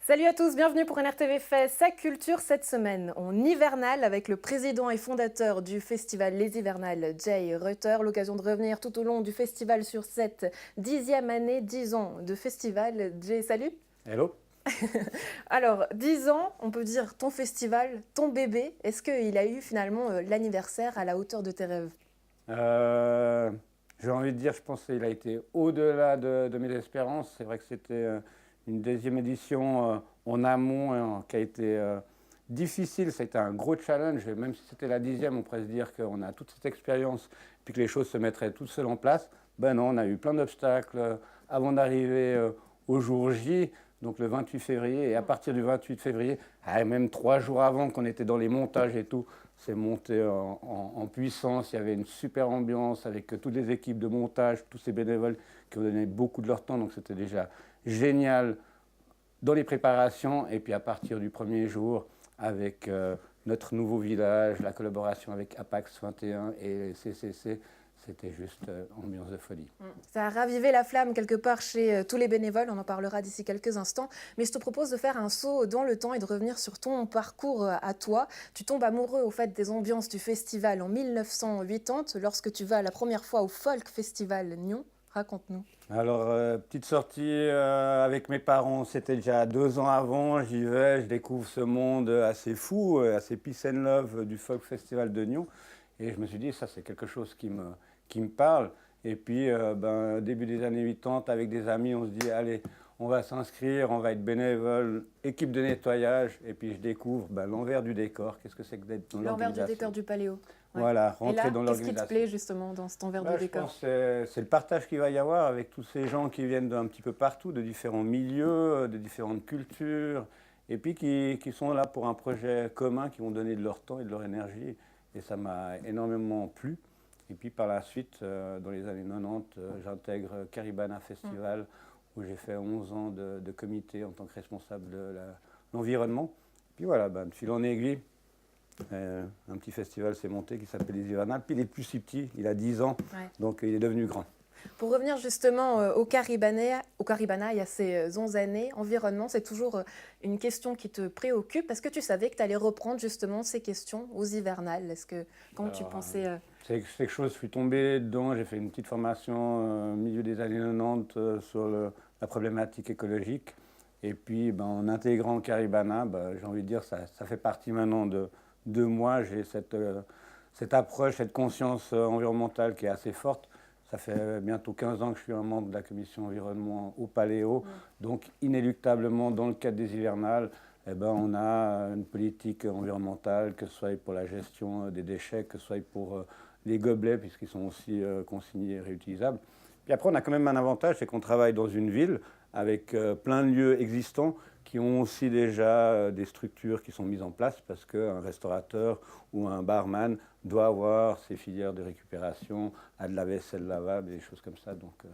Salut à tous, bienvenue pour NRTV fait sa culture cette semaine en hivernal avec le président et fondateur du festival Les Hivernales, Jay Rutter. L'occasion de revenir tout au long du festival sur cette 10e année, 10 ans de festival. Jay, salut. Hello. Alors, 10 ans, on peut dire ton festival, ton bébé. Est-ce qu'il a eu finalement l'anniversaire à la hauteur de tes rêves? Euh, j'ai envie de dire, je pense qu'il a été au-delà de mes espérances. C'est vrai que c'était une deuxième édition en amont qui a été difficile. C'était un gros challenge. Et même si c'était la 10e, on pourrait se dire qu'on a toute cette expérience puis que les choses se mettraient toutes seules en place. Ben non, on a eu plein d'obstacles avant d'arriver au jour J, donc le 28 février. Et à partir du 28 février, même 3 jours avant qu'on était dans les montages et tout, c'est monté en puissance. Il y avait une super ambiance avec toutes les équipes de montage, tous ces bénévoles qui ont donné beaucoup de leur temps. Donc c'était déjà génial dans les préparations. Et puis à partir du premier jour, avec notre nouveau village, la collaboration avec Apax 21 et CCC, c'était juste ambiance de folie. Ça a ravivé la flamme quelque part chez tous les bénévoles, on en parlera d'ici quelques instants. Mais je te propose de faire un saut dans le temps et de revenir sur ton parcours à toi. Tu tombes amoureux au fait des ambiances du festival en 1980 lorsque tu vas la première fois au Folk Festival Nyon. Raconte-nous. Alors, petite sortie avec mes parents, c'était déjà 2 ans avant, j'y vais, je découvre ce monde assez fou, assez peace and love du Folk Festival de Nyon. Et je me suis dit, ça c'est quelque chose qui me parle. Et puis, début des années 80, avec des amis, on se dit, allez, on va s'inscrire, on va être bénévole, équipe de nettoyage. Et puis je découvre l'envers du décor, qu'est-ce que c'est que d'être dans L'envers du l'organisation. décor du Paléo. Ouais. Voilà, Et là, rentrer dans qu'est-ce qui te l'organisation. plaît justement dans cet envers du Je décor? pense que c'est le partage qu'il va y avoir avec tous ces gens qui viennent d'un petit peu partout, de différents milieux, de différentes cultures, et puis qui sont là pour un projet commun, qui vont donner de leur temps et de leur énergie. Et ça m'a énormément plu. Et puis par la suite, dans les années 90, j'intègre Caribana Festival, où j'ai fait 11 ans de comité en tant que responsable de l'environnement. Puis voilà, de fil en aiguille, un petit festival s'est monté qui s'appelle Les Hivernales. Puis il est plus si petit, il a 10 ans, Ouais. donc il est devenu grand. Pour revenir justement au Caribana, il y a ces 11 années, environnement, c'est toujours une question qui te préoccupe. Est-ce que tu savais que tu allais reprendre justement ces questions aux hivernales? Est-ce que quand tu pensais... C'est quelque chose, je suis tombé dedans, j'ai fait une petite formation au milieu des années 90 sur la problématique écologique. Et puis en intégrant Caribana, j'ai envie de dire ça fait partie maintenant de moi. J'ai cette approche, cette conscience environnementale qui est assez forte. Ça fait bientôt 15 ans que je suis un membre de la commission environnement au Paléo. Donc inéluctablement, dans le cadre des hivernales, on a une politique environnementale, que ce soit pour la gestion des déchets, que ce soit pour les gobelets, puisqu'ils sont aussi consignés et réutilisables. Puis après, on a quand même un avantage, c'est qu'on travaille dans une ville avec plein de lieux existants qui ont aussi déjà des structures qui sont mises en place, parce qu'un restaurateur ou un barman doit avoir ses filières de récupération, a de la vaisselle lavable, des choses comme ça. Donc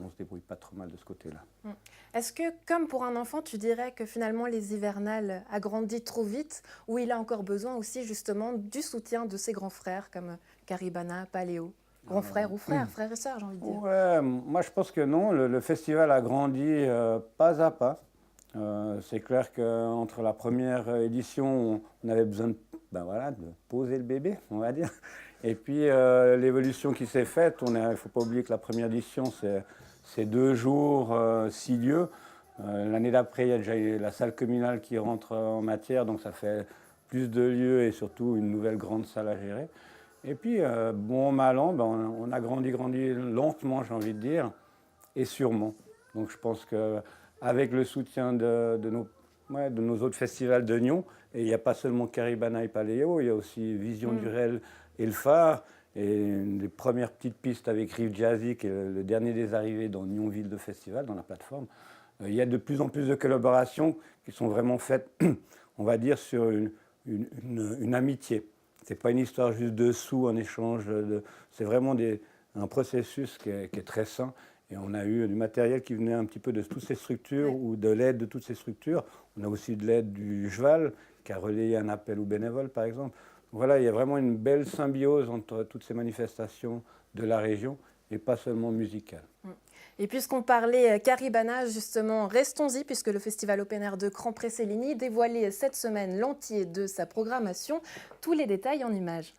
on se débrouille pas trop mal de ce côté-là. Est-ce que, comme pour un enfant, tu dirais que finalement les hivernales a grandi trop vite, ou il a encore besoin aussi justement du soutien de ses grands frères comme Caribana, Paléo? Grands frères ou frères et sœurs, j'ai envie de dire. Ouais, moi je pense que non. Le festival a grandi pas à pas. C'est clair qu'entre la première édition, on avait besoin de poser le bébé, on va dire. Et puis l'évolution qui s'est faite, il ne faut pas oublier que la première édition, c'est 2 jours, 6 lieux. L'année d'après, il y a déjà la salle communale qui rentre en matière, donc ça fait plus de lieux et surtout une nouvelle grande salle à gérer. Et puis, bon mal an, on a grandi lentement, j'ai envie de dire, et sûrement. Donc je pense qu'avec le soutien de nos autres festivals de Nyon, et il n'y a pas seulement Caribana et Paléo, il y a aussi Vision du Réel et le Phare, et une des premières petites pistes avec Rive Jazzy, qui est le dernier des arrivées dans Nyonville de Festival, dans la plateforme. Il y a de plus en plus de collaborations qui sont vraiment faites, on va dire, sur une amitié. Ce n'est pas une histoire juste de sous en échange, c'est vraiment un processus qui est très sain. Et on a eu du matériel qui venait un petit peu de toutes ces structures ou de l'aide de toutes ces structures. On a aussi de l'aide du JVAL qui a relayé un appel aux bénévoles, par exemple. Voilà, il y a vraiment une belle symbiose entre toutes ces manifestations de la région et pas seulement musicale. Et puisqu'on parlait Caribana, justement, restons-y, puisque le Festival Open Air de Cran-Près-Séligny dévoilait cette semaine l'entier de sa programmation. Tous les détails en images.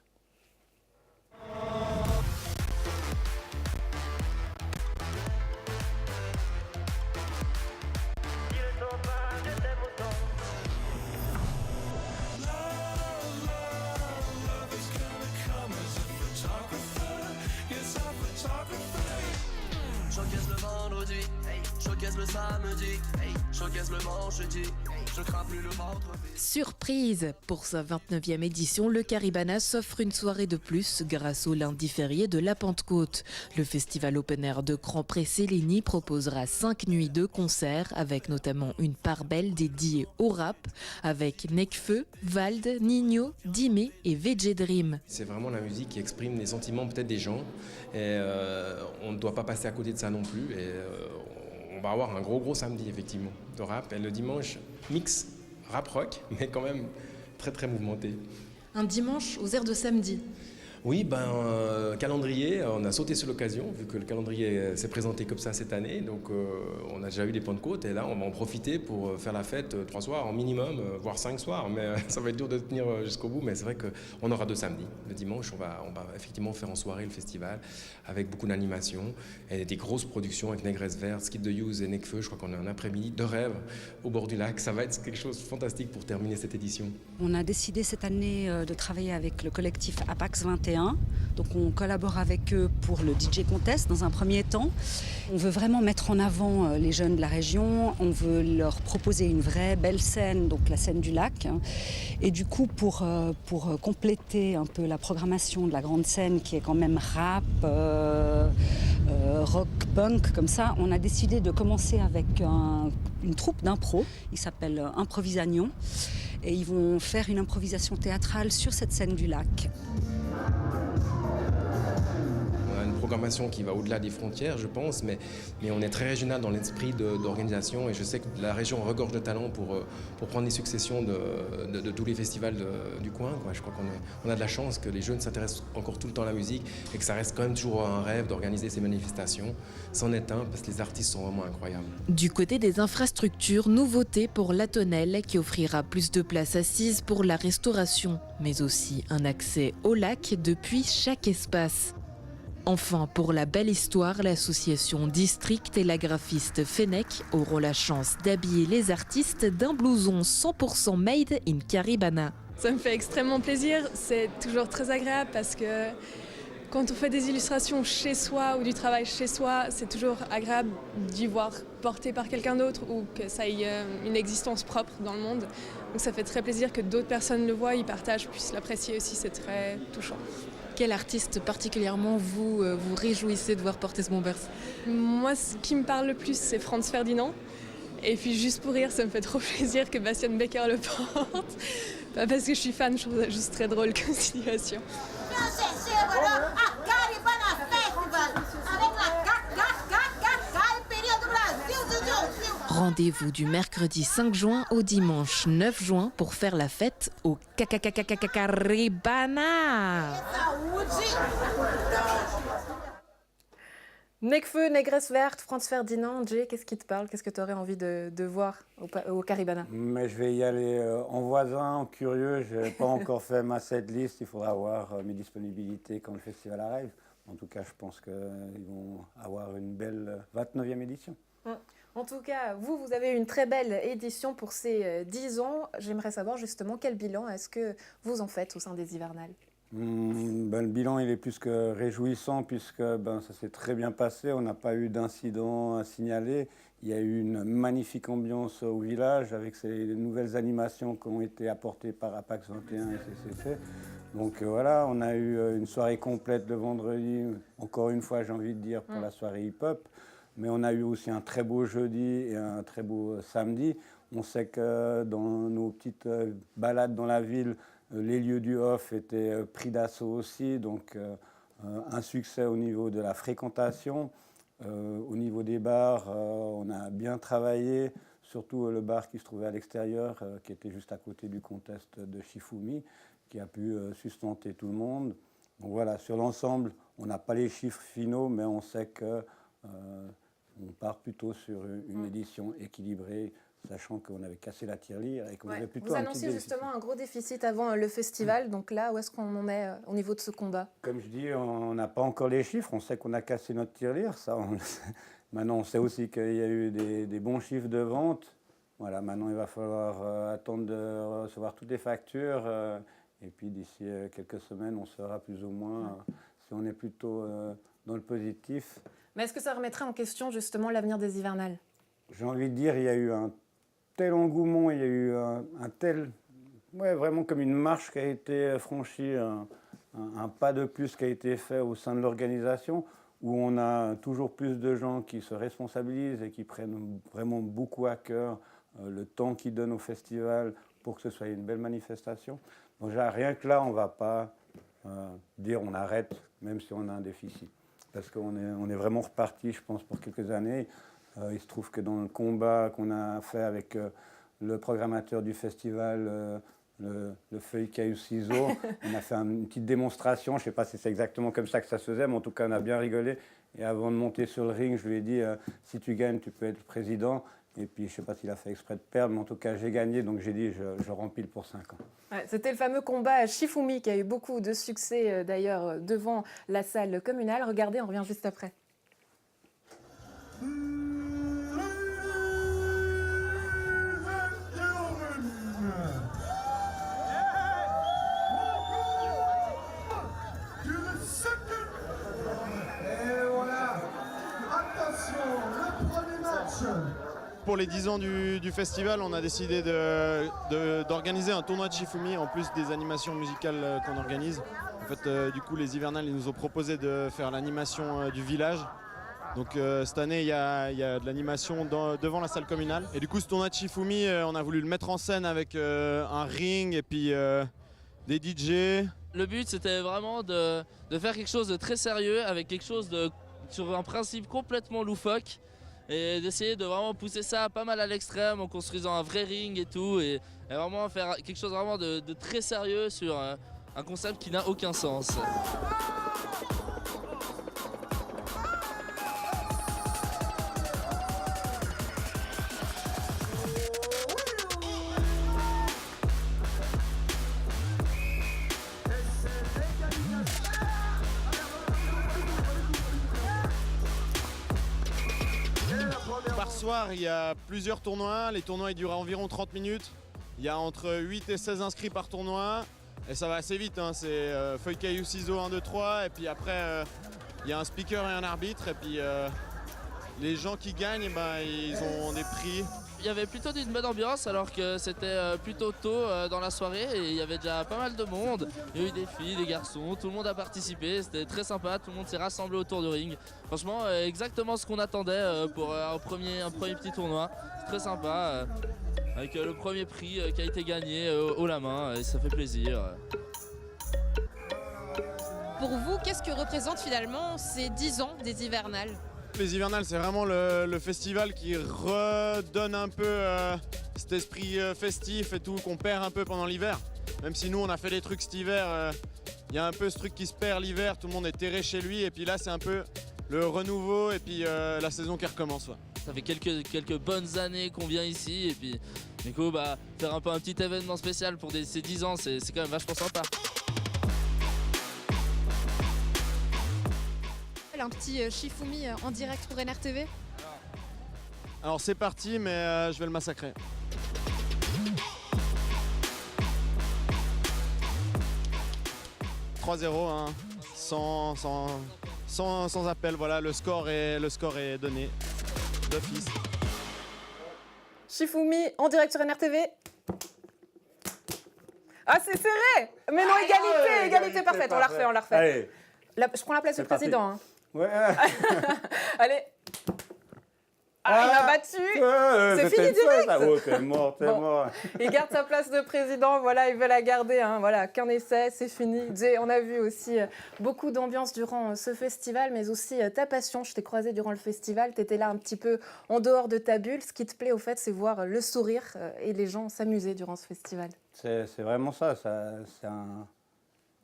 Showcase le vendredi, showcase le samedi, showcase le vendredi, je crains plus le ventre vide. Surprise! Pour sa 29e édition, le Caribana s'offre une soirée de plus grâce au lundi férié de la Pentecôte. Le festival open air de Cran-Près-Séligny proposera 5 nuits de concerts avec notamment une part belle dédiée au rap avec Nekfeu, Vald, Nino, Dimé et VJ Dream. C'est vraiment la musique qui exprime les sentiments peut-être des gens et on ne doit pas passer à côté de ça non plus et on va avoir un gros samedi effectivement de rap et le dimanche mix rap rock mais quand même très mouvementé. Un dimanche aux airs de samedi. Oui, calendrier, on a sauté sur l'occasion, vu que le calendrier s'est présenté comme ça cette année. Donc on a déjà eu les Pentecôtes et là on va en profiter pour faire la fête 3 soirs en minimum, voire 5 soirs. Mais ça va être dur de tenir jusqu'au bout, mais c'est vrai qu'on aura 2 samedis. Le dimanche, on va effectivement faire en soirée le festival avec beaucoup d'animations et des grosses productions avec Négresse Verte, Skid the Use et Nekfeu. Je crois qu'on a un après-midi de rêve au bord du lac. Ça va être quelque chose de fantastique pour terminer cette édition. On a décidé cette année de travailler avec le collectif Apax 21. Donc on collabore avec eux pour le DJ Contest dans un premier temps. On veut vraiment mettre en avant les jeunes de la région. On veut leur proposer une vraie belle scène, donc la scène du lac. Et du coup, pour compléter un peu la programmation de la grande scène qui est quand même rap, rock, punk, comme ça, on a décidé de commencer avec une troupe d'impro. Il s'appelle Improvisagnon. Et ils vont faire une improvisation théâtrale sur cette scène du lac. Programmation qui va au-delà des frontières, je pense, mais on est très régional dans l'esprit d'organisation et je sais que la région regorge de talent pour prendre les successions de tous les festivals du coin, quoi. Je crois qu'on a de la chance que les jeunes s'intéressent encore tout le temps à la musique et que ça reste quand même toujours un rêve d'organiser ces manifestations. C'en est un parce que les artistes sont vraiment incroyables. Du côté des infrastructures, nouveauté pour la Tonnelle qui offrira plus de places assises pour la restauration, mais aussi un accès au lac depuis chaque espace. Enfin, pour la belle histoire, l'association District et la graphiste Fennec auront la chance d'habiller les artistes d'un blouson 100% made in Caribana. Ça me fait extrêmement plaisir, c'est toujours très agréable parce que quand on fait des illustrations chez soi ou du travail chez soi, c'est toujours agréable d'y voir porté par quelqu'un d'autre ou que ça ait une existence propre dans le monde. Donc ça fait très plaisir que d'autres personnes le voient, y partagent, puissent l'apprécier aussi, c'est très touchant. Quel artiste particulièrement vous réjouissez de voir porter ce bombers? Moi, ce qui me parle le plus, c'est Franz Ferdinand. Et puis juste pour rire, ça me fait trop plaisir que Bastian Becker le porte. Pas parce que je suis fan, je trouve ça juste très drôle comme situation. Rendez-vous du mercredi 5 juin au dimanche 9 juin pour faire la fête au Caribana. Nekfeu, Négresse Verte, Franz Ferdinand, Jay, qu'est-ce qui te parle? Qu'est-ce que tu aurais envie de voir au Caribana? Mais je vais y aller en voisin, en curieux. Je n'ai pas encore fait ma setlist. Il faudra voir mes disponibilités quand le festival arrive. En tout cas, je pense qu'ils vont avoir une belle 29e édition. En tout cas, vous avez une très belle édition pour ces 10 ans. J'aimerais savoir justement quel bilan est-ce que vous en faites au sein des hivernales? Le bilan il est plus que réjouissant puisque ça s'est très bien passé. On n'a pas eu d'incident à signaler. Il y a eu une magnifique ambiance au village avec ces nouvelles animations qui ont été apportées par Apax 21 et CCC. Donc voilà, on a eu une soirée complète le vendredi, encore une fois j'ai envie de dire pour la soirée hip-hop. Mais on a eu aussi un très beau jeudi et un très beau samedi. On sait que dans nos petites balades dans la ville, les lieux du off étaient pris d'assaut aussi. Donc un succès au niveau de la fréquentation. Au niveau des bars, on a bien travaillé. Surtout le bar qui se trouvait à l'extérieur, qui était juste à côté du contest de Shifumi, qui a pu sustenter tout le monde. Donc voilà, sur l'ensemble, on n'a pas les chiffres finaux, mais on sait que on part plutôt sur une édition équilibrée, sachant qu'on avait cassé la tirelire et qu'on avait plutôt Vous un petit annonciez déficit. justement un gros déficit avant le festival, donc là, où est-ce qu'on en est au niveau de ce combat? Comme je dis, on n'a pas encore les chiffres, on sait qu'on a cassé notre tirelire, ça on le sait. Maintenant on sait aussi qu'il y a eu des bons chiffres de vente. Voilà, maintenant il va falloir attendre de recevoir toutes les factures et puis d'ici quelques semaines on saura plus ou moins si on est plutôt dans le positif. Mais est-ce que ça remettrait en question justement l'avenir des hivernales? J'ai envie de dire, il y a eu un tel engouement, il y a eu un tel... Ouais, vraiment comme une marche qui a été franchie, un pas de plus qui a été fait au sein de l'organisation, où on a toujours plus de gens qui se responsabilisent et qui prennent vraiment beaucoup à cœur le temps qu'ils donnent au festival pour que ce soit une belle manifestation. Donc rien que là, on ne va pas dire on arrête, même si on a un déficit. Parce qu'on est vraiment reparti, je pense, pour quelques années. Il se trouve que dans le combat qu'on a fait avec le programmateur du festival, le feuille caillou ciseaux, on a fait une petite démonstration. Je ne sais pas si c'est exactement comme ça que ça se faisait, mais en tout cas, on a bien rigolé. Et avant de monter sur le ring, je lui ai dit si tu gagnes, tu peux être président. Et puis, je ne sais pas s'il a fait exprès de perdre, mais en tout cas, j'ai gagné. Donc, j'ai dit je rempile pour 5 ans. Ouais, c'était le fameux combat Shifumi qui a eu beaucoup de succès d'ailleurs devant la salle communale. Regardez, on revient juste après. Pour les 10 ans du festival, on a décidé d'organiser un tournoi de Shifumi en plus des animations musicales qu'on organise. En fait, du coup, les hivernales, ils nous ont proposé de faire l'animation du village. Donc cette année, il y a de l'animation devant la salle communale. Et du coup, ce tournoi de Shifumi, on a voulu le mettre en scène avec un ring et puis des DJ. Le but, c'était vraiment de faire quelque chose de très sérieux avec quelque chose sur un principe complètement loufoque. Et d'essayer de vraiment pousser ça pas mal à l'extrême en construisant un vrai ring et tout, et vraiment faire quelque chose vraiment de très sérieux sur un concept qui n'a aucun sens. Par soir, il y a plusieurs tournois. Les tournois ils durent environ 30 minutes. Il y a entre 8 et 16 inscrits par tournoi. Et ça va assez vite, hein. C'est feuille caillou ciseaux 1, 2, 3. Et puis après, il y a un speaker et un arbitre. Et puis les gens qui gagnent, ils ont des prix. Il y avait plutôt une bonne ambiance alors que c'était plutôt tôt dans la soirée et il y avait déjà pas mal de monde. Il y a eu des filles, des garçons, tout le monde a participé, c'était très sympa, tout le monde s'est rassemblé autour du ring. Franchement, exactement ce qu'on attendait pour un premier petit tournoi. C'est très sympa, avec le premier prix qui a été gagné haut la main et ça fait plaisir. Pour vous, qu'est-ce que représentent finalement ces 10 ans des hivernales ? Les hivernales, c'est vraiment le festival qui redonne un peu cet esprit festif et tout qu'on perd un peu pendant l'hiver. Même si nous, on a fait des trucs cet hiver, il y a un peu ce truc qui se perd l'hiver, tout le monde est terré chez lui. Et puis là, c'est un peu le renouveau et puis la saison qui recommence. Ouais. Ça fait quelques bonnes années qu'on vient ici et puis du coup, faire un peu un petit événement spécial pour ces 10 ans, c'est quand même vachement sympa. Un petit Shifumi en direct pour NRTV. Alors c'est parti, mais je vais le massacrer. « 3-0, hein, sans appel, voilà, le score est donné d'office. Shifumi en direct sur NRTV. Ah, c'est serré! Mais non, égalité parfaite. On la refait. Allez. Je prends la place du président. Hein. Ouais. Allez. Ah, il m'a battu. C'est fini direct. Oh, t'es mort. Il garde sa place de président. Voilà, il veut la garder. Hein. Voilà, qu'un essai, c'est fini. On a vu aussi beaucoup d'ambiance durant ce festival, mais aussi ta passion. Je t'ai croisé durant le festival. Tu étais là un petit peu en dehors de ta bulle. Ce qui te plaît, au fait, c'est voir le sourire et les gens s'amuser durant ce festival. C'est vraiment ça. C'est un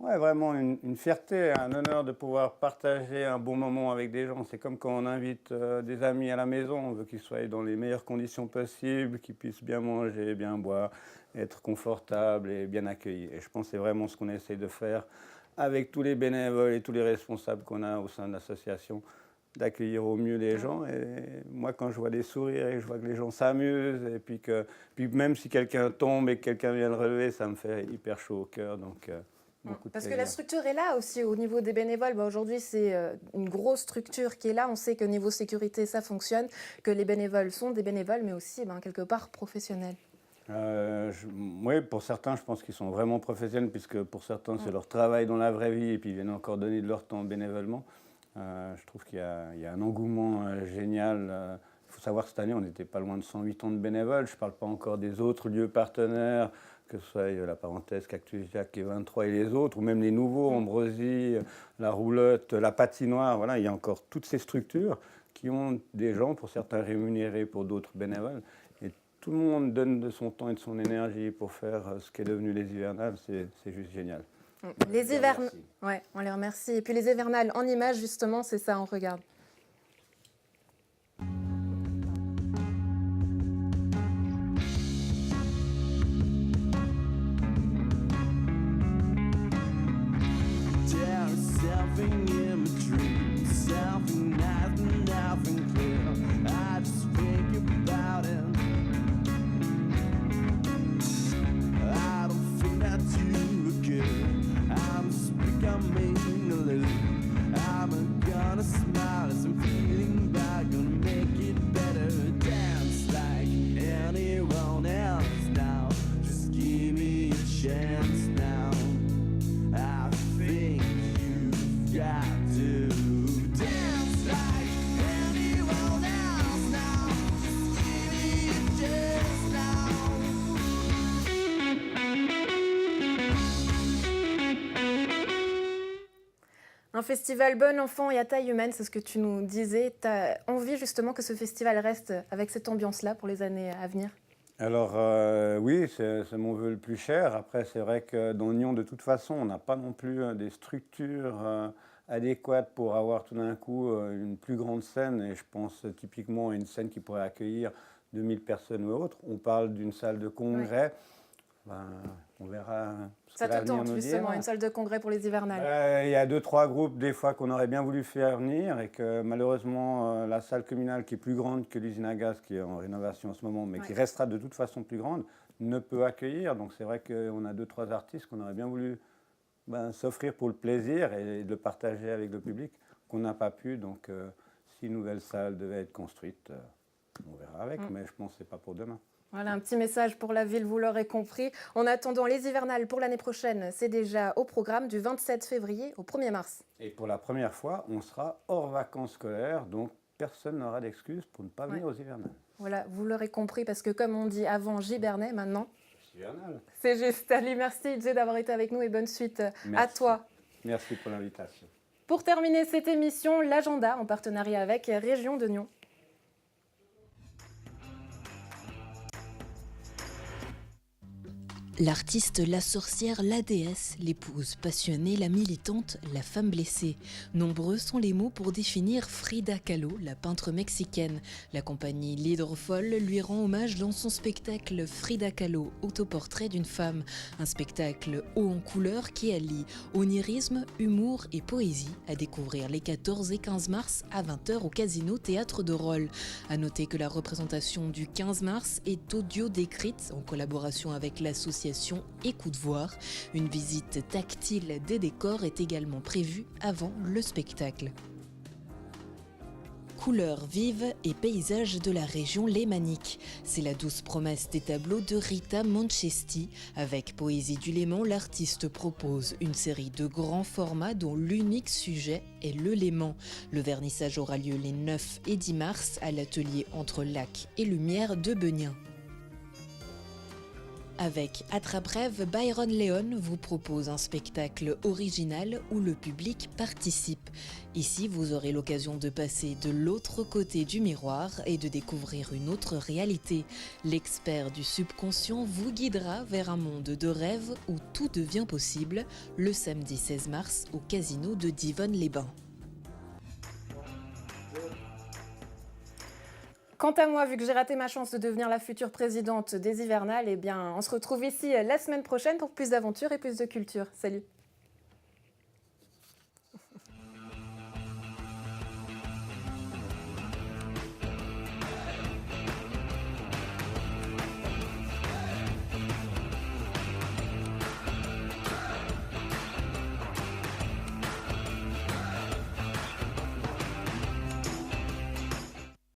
Ouais, vraiment une fierté, un honneur de pouvoir partager un bon moment avec des gens. C'est comme quand on invite des amis à la maison, on veut qu'ils soient dans les meilleures conditions possibles, qu'ils puissent bien manger, bien boire, être confortables et bien accueillis. Et je pense que c'est vraiment ce qu'on essaie de faire avec tous les bénévoles et tous les responsables qu'on a au sein de l'association, d'accueillir au mieux les gens. Et moi, quand je vois des sourires et que je vois que les gens s'amusent, et puis même si quelqu'un tombe et que quelqu'un vient le relever, ça me fait hyper chaud au cœur. Donc, parce que la structure est là aussi au niveau des bénévoles. Aujourd'hui, c'est une grosse structure qui est là. On sait que niveau sécurité, ça fonctionne, que les bénévoles sont des bénévoles, mais aussi quelque part professionnels. Oui, pour certains, je pense qu'ils sont vraiment professionnels, puisque pour certains, c'est leur travail dans la vraie vie, et puis ils viennent encore donner de leur temps bénévolement. Je trouve qu'il y a un engouement génial. Il faut savoir que cette année, on n'était pas loin de 108 ans de bénévoles. Je ne parle pas encore des autres lieux partenaires, que ce soit la parenthèse, Cactus Jack et 23 et les autres, ou même les nouveaux, Ambrosie, la Roulotte, la Patinoire. Voilà, il y a encore toutes ces structures qui ont des gens, pour certains rémunérés, pour d'autres bénévoles. Et tout le monde donne de son temps et de son énergie pour faire ce qui est devenu les hivernales. C'est juste génial. Les hivernales, ouais, on les remercie. Et puis les hivernales en images, justement, c'est ça, on regarde. Un festival bon enfant et à taille humaine, c'est ce que tu nous disais. Tu as envie justement que ce festival reste avec cette ambiance-là pour les années à venir? Alors oui, c'est mon vœu le plus cher. Après, c'est vrai que dans Nyon, de toute façon, on n'a pas non plus des structures adéquates pour avoir tout d'un coup une plus grande scène. Et je pense typiquement à une scène qui pourrait accueillir 2000 personnes ou autres. On parle d'une salle de congrès. Ouais. On verra ce ça que te tente nous justement, dire. une salle de congrès pour les hivernales? Il y a 2-3 groupes des fois qu'on aurait bien voulu faire venir et que malheureusement la salle communale qui est plus grande que l'usine à gaz qui est en rénovation en ce moment mais qui restera de toute façon plus grande ne peut accueillir. Donc c'est vrai qu'on a 2-3 artistes qu'on aurait bien voulu s'offrir pour le plaisir et de le partager avec le public qu'on n'a pas pu. Donc si une nouvelle salle devait être construite, on verra avec, mais je pense que ce n'est pas pour demain. Voilà, un petit message pour la ville, vous l'aurez compris. En attendant les hivernales pour l'année prochaine, c'est déjà au programme du 27 février au 1er mars. Et pour la première fois, on sera hors vacances scolaires, donc personne n'aura d'excuse pour ne pas venir aux hivernales. Voilà, vous l'aurez compris, parce que comme on dit avant Gibernais, maintenant, hivernales. C'est juste. Ali, merci Jay d'avoir été avec nous et bonne suite à toi. Merci pour l'invitation. Pour terminer cette émission, l'agenda en partenariat avec Région de Nyon. L'artiste, la sorcière, la déesse, l'épouse passionnée, la militante, la femme blessée. Nombreux sont les mots pour définir Frida Kahlo, la peintre mexicaine. La compagnie L'Hydrofolle lui rend hommage dans son spectacle Frida Kahlo, autoportrait d'une femme. Un spectacle haut en couleurs qui allie onirisme, humour et poésie, à découvrir les 14 et 15 mars à 20h au Casino Théâtre de Rolle. À noter que la représentation du 15 mars est audio décrite en collaboration avec l'association Écoute Voir. Une visite tactile des décors est également prévue avant le spectacle. Couleurs vives et paysages de la région lémanique. C'est la douce promesse des tableaux de Rita Manchesti. Avec Poésie du Léman, l'artiste propose une série de grands formats dont l'unique sujet est le Léman. Le vernissage aura lieu les 9 et 10 mars à l'atelier Entre Lac et Lumière de Beugnin. Avec Attrape-Rêve, Byron Léon vous propose un spectacle original où le public participe. Ici, vous aurez l'occasion de passer de l'autre côté du miroir et de découvrir une autre réalité. L'expert du subconscient vous guidera vers un monde de rêve où tout devient possible, le samedi 16 mars au casino de Divonne-les-Bains. Quant à moi, vu que j'ai raté ma chance de devenir la future présidente des hivernales, eh bien, on se retrouve ici la semaine prochaine pour plus d'aventures et plus de culture. Salut!